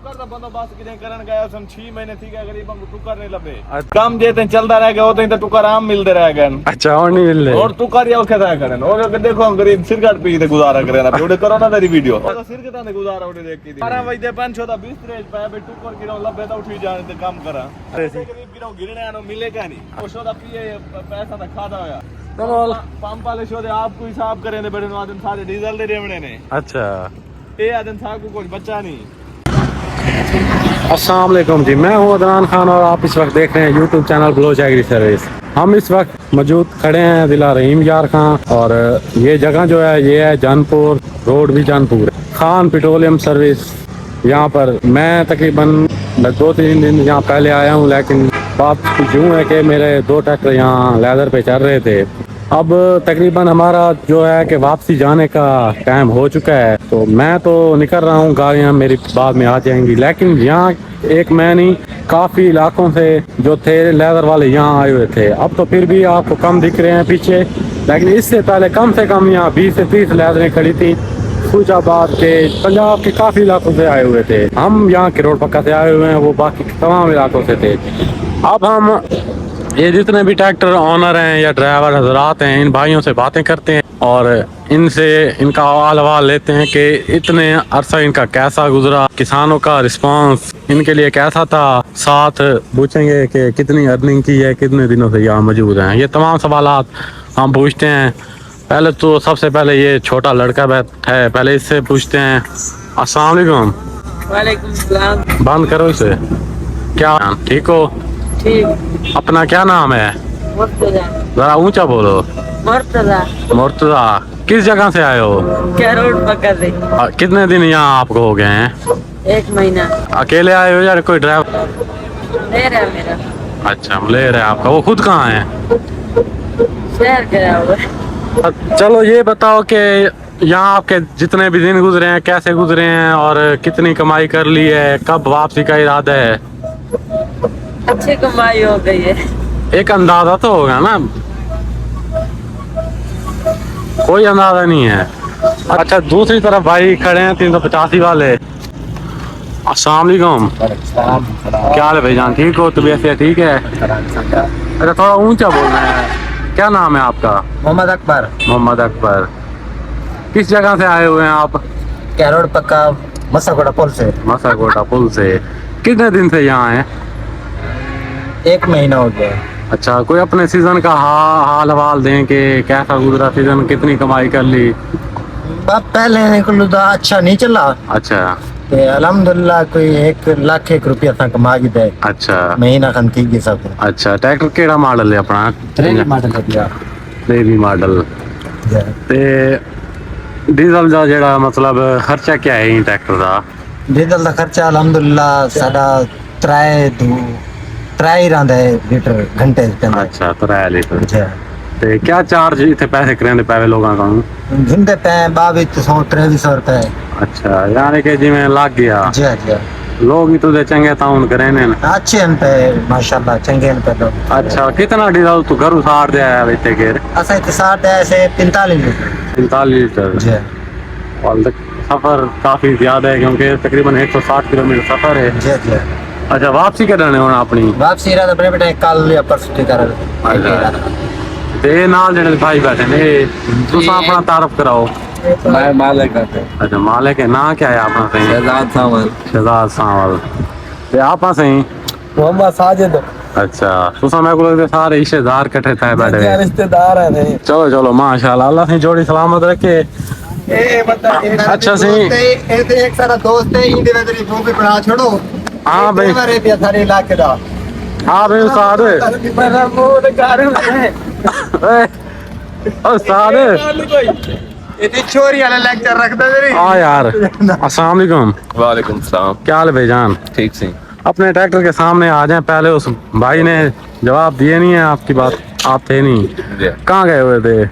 टुकर दा बंदोबस्त किने करन गया सन 6 महीने थी गए गरीबों को टुकर नहीं लबे काम जेते चलदा रह गया होते तो टुकर आम मिलदे रह गए अच्छा और नहीं मिल रहे और टुकर या के रह करन और देखो गरीब सिरकट पी के गुजारा करे ना वीडियो करो ना तेरी वीडियो तो सिरकट ने गुजारा उठे देख के 12 बजे 500 दा 20 रेज पे बे टुकर गिरो लबे तो उठी जाने ते काम करा गरीब गिरो गिरने आनो मिलेगा नहीं और शोदा पिए पैसा दा खादा होया पंप वाले शोदे आपको हिसाब करें दे बड़े आदम सारे डीजल दे रेवणे ने अच्छा ये आदम साहब को कुछ बच्चा नहीं। अस्सलाम वालेकुम जी, मैं हूं अदनान खान और आप इस वक्त देख रहे हैं YouTube channel Baloch agri service. हम इस वक्त मौजूद खड़े हैं जिला रहीम यार खां और ये जगह जो है ये है जानपुर रोड भी जानपुर खान पेट्रोलियम सर्विस। यहाँ पर मैं तकरीबन 2-3 दिन यहाँ पहले आया हूँ, लेकिन बात कुछ यूँ है कि मेरे 2 ट्रैक्टर यहाँ लेदर पे चल रहे थे। अब तकरीबन हमारा जो है कि वापसी जाने का टाइम हो चुका है, तो मैं तो निकल रहा हूँ, गाड़ियाँ मेरी बाद में आ जाएंगी। लेकिन यहाँ एक मैं नहीं काफ़ी इलाकों से जो थे लेदर वाले यहाँ आए हुए थे। अब तो फिर भी आपको कम दिख रहे हैं पीछे, लेकिन इससे पहले कम से कम यहाँ 20 से 30 लेदरें खड़ी थी। फैजाबाद के पंजाब के काफ़ी इलाकों से आए हुए थे। हम यहाँ के रोड पक्का से आए हुए हैं, वो बाकी तमाम इलाकों से थे। अब हम ये जितने भी ट्रैक्टर ऑनर हैं या ड्राइवर हजरात हैं, इन भाइयों से बातें करते हैं और इनसे इनका अहवाल लेते हैं कि इतने अरसा इनका कैसा गुजरा, किसानों का रिस्पांस इनके लिए कैसा था। साथ पूछेंगे कि कितनी अर्निंग की है, कितने दिनों से यहाँ मौजूद हैं। ये तमाम सवालात हम पूछते हैं। पहले तो सबसे पहले ये छोटा लड़का बैठा है, पहले इससे पूछते हैं। अस्सलाम वालेकुम। वालेकुम सलाम। बंद करो इसे। क्या ठीक हो? ठीक। अपना क्या नाम है? मुर्तजा। जरा ऊंचा बोलो। मुर्तजा। मुर्तजा। किस जगह से आए हो? क्या रोड पकड़ रही? कितने दिन यहाँ आपको हो गए हैं? 1 महीना। अकेले आए हो या कोई ड्राइवर? ले रहा है मेरा। अच्छा ले रहे हैं आपका। वो खुद कहाँ है? शहर गया हुआ है। चलो ये बताओ कि यहाँ आपके जितने भी दिन गुजरे हैं कैसे गुजरे हैं और कितनी कमाई कर ली है, कब वापसी का इरादा है? अच्छी कमाई हो गई है। एक अंदाजा तो होगा ना? कोई अंदाजा नहीं है। अच्छा दूसरी तरफ भाई खड़े हैं 385 वाले। अस्सलाम वालेकुम। क्या हाल है भाईजान, ठीक हो? तबीयत से ठीक है? अच्छा थोड़ा ऊंचा बोलना है। क्या नाम है आपका? मोहम्मद अकबर। मोहम्मद अकबर। किस जगह से आए हुए हैं आप? क्या रोड पक्का मसाकोटा पुल से। मसाकोटा पुल से। कितने दिन से यहाँ हैं? 1 महीना हो गया। अच्छा कोई अपने सीजन का हाल हवाल दें कि कैसा गुजरा सीजन, कितनी कमाई कर ली? पहले अच्छा नहीं चला। अच्छा अल्हम्दुलिल्लाह कोई 1 लाख रुपया था कमा के दे। अच्छा महीना खन थी गई सब। अच्छा ट्रैक्टर केड़ा मॉडल है अपना? 3 मॉडल है भैया। 3 मॉडल। ते डीजल ਦਾ ਜਿਹੜਾ मतलब खर्चा क्या है इन ट्रैक्टर ਦਾ? डीजल ਦਾ खर्चा अल्हम्दुलिल्लाह साਡਾ 3 रंदा है लीटर घंटे पे। अच्छा 3 लीटर। अच्छा ते क्या चार्ज इतने पैसे करेंगे पैवे लोगों का? घंटे पे 2200-2300 रुपए। अच्छा यानी कि जिमें लग गया। जी जी लोग ही तुझे चंगे ताउन करे ने अच्छे हैं पे माशाल्लाह चंगे हैं पे लोग। अच्छा कितना डीजल तू घर उतार दे आया इतने घेर? ऐसा इतसार है से 45 लीटर। 45 लीटर। जी और सफर काफी ज्यादा है क्योंकि तकरीबन 160 किलोमीटर सफर है। जी जी अच्छा वापसी करने होना अपनी? वापसी इरादा बने बेटा कल या परसों की कर। ते नाल जेने भाई बैठे ने तुसा अपना तारफ कराओ। मैं मालिक है। अच्छा मालिक है ना क्या है अपना सही? शहजाद सावल। शहजाद सावल। ते आपा सही? मोहम्मद साजिद। अच्छा तुसा मैं को सारे रिश्तेदार इकट्ठे थे बैठे? रिश्तेदार है। चलो चलो माशाल्लाह अल्लाह से जोड़ी सलामत रखे। अच्छा सही एक सारा दोस्त है इंदे वेदरी वो भी पढ़ा छोड़ो। हाँ भाई हमारे भी सारे इलाके दा। हाँ भाई उस्ताद। मेरा मूड कर है। उस्ताद इतनी चोरी वाला लेक्चर रखता तेरी। हाँ यार। अस्सलाम वालेकुम। वालेकुम सलाम। क्या हाल है भाईजान? ठीक से अपने ट्रैक्टर के सामने आ जाएं। पहले उस भाई ने जवाब दिए नहीं है आपकी बात, आप थे नहीं। कहाँ गए हुए थे?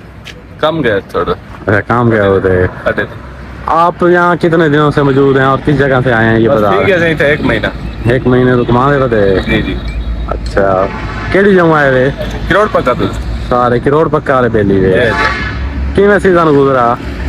कम गए थोड़ा। अच्छा काम गए हुए थे। आप यहाँ कितने दिनों से मौजूद हैं और किस जगह से आए हैं ये बता? ठीक है सही था 1 महीना। 1 महीने तो कमा रहे थे? जी जी। अच्छा केड़ी जगह आए थे? करोड़ पक्का तो सारे करोड़ पक्का वाले बेली थे। किवें सीजन गुजरा?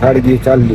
40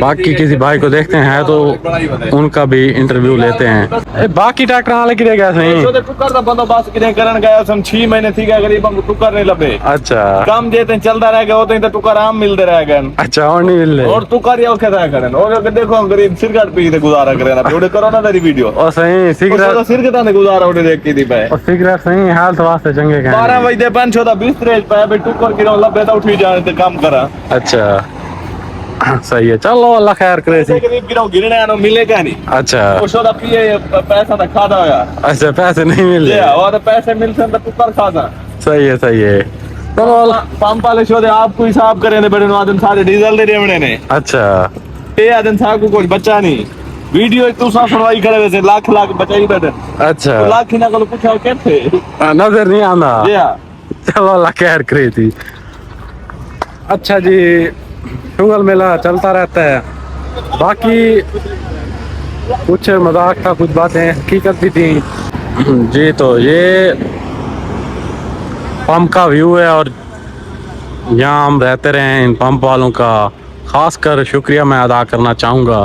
बाकी किसी भाई को देखते हैं तो उनका भी इंटरव्यू लेते हैं। बाकी ट्रैक्टर वाले किधर गए सही? टुकर का बंदोबस्त किने करन गया सम 6 महीने थी गया गरीबों को टुकर नहीं लबे। अच्छा काम जेते चलता रह गया होते तो टुकर आम मिलते रह गए। अच्छा और नहीं मिल रहे और टुकर ये क्या करन और देखो गरीब सिगरेट पी के गुजारा करे ना ओडे कोरोना दी वीडियो और सही सिगरेट सिगरेट ने गुजारा ओडे देख की दी पे और सिगरेट सही हेल्थ वास्ते चंगे 12 बजे 5 दा 20 रेज पे बे टुकर की लबे तो उठी जाने ते काम करा। अच्छा सही है चलो अल्लाह खैर करे सी। गरीब गिरो गिरने आनो मिलेगा नहीं। अच्छा उसो दा पिए पैसा दा खादा होया। अच्छा पैसे नहीं मिल ये रहे और पैसे मिलते तो टुकर खादा। सही है चलो पंप वाले शो दे आपको हिसाब करें दे बड़े आदम सारे डीजल दे रेवणे ने। अच्छा ये आदम साहब को कुछ बच्चा नहीं वीडियो तू सा सुनवाई करे वैसे लाख लाख बचाई बैठे अच्छा लाख ही ना को पूछा कैसे नजर नहीं आना। चलो अल्लाह खैर करे थी। अच्छा जी शुगर मेला चलता रहता है। बाकी कुछ मजाक था कुछ बातें हकीकत भी थी जी। तो ये पंप का व्यू है और यहाँ हम रहते रहे हैं। इन पंप वालों का खासकर शुक्रिया मैं अदा करना चाहूँगा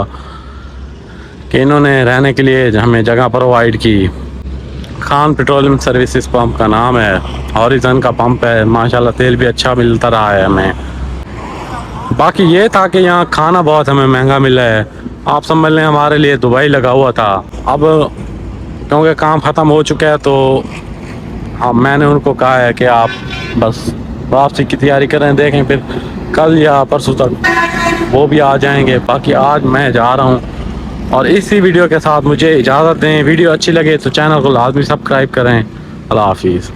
कि इन्होंने रहने के लिए हमें जगह प्रोवाइड की। खान पेट्रोलियम सर्विसेज पंप का नाम है। हॉरिजन का पंप है माशाल्लाह तेल भी अच्छा मिलता रहा है हमें। बाकी ये था कि यहाँ खाना बहुत हमें महंगा मिला है। आप समझ लें हमारे लिए दुबई लगा हुआ था। अब क्योंकि काम ख़त्म हो चुका है तो हाँ मैंने उनको कहा है कि आप बस वापसी की तैयारी करें देखें फिर कल या परसों तक वो भी आ जाएंगे। बाकी आज मैं जा रहा हूँ और इसी वीडियो के साथ मुझे इजाज़त दें। वीडियो अच्छी लगे तो चैनल को लाजमी सब्सक्राइब करें। अल्लाह हाफिज़।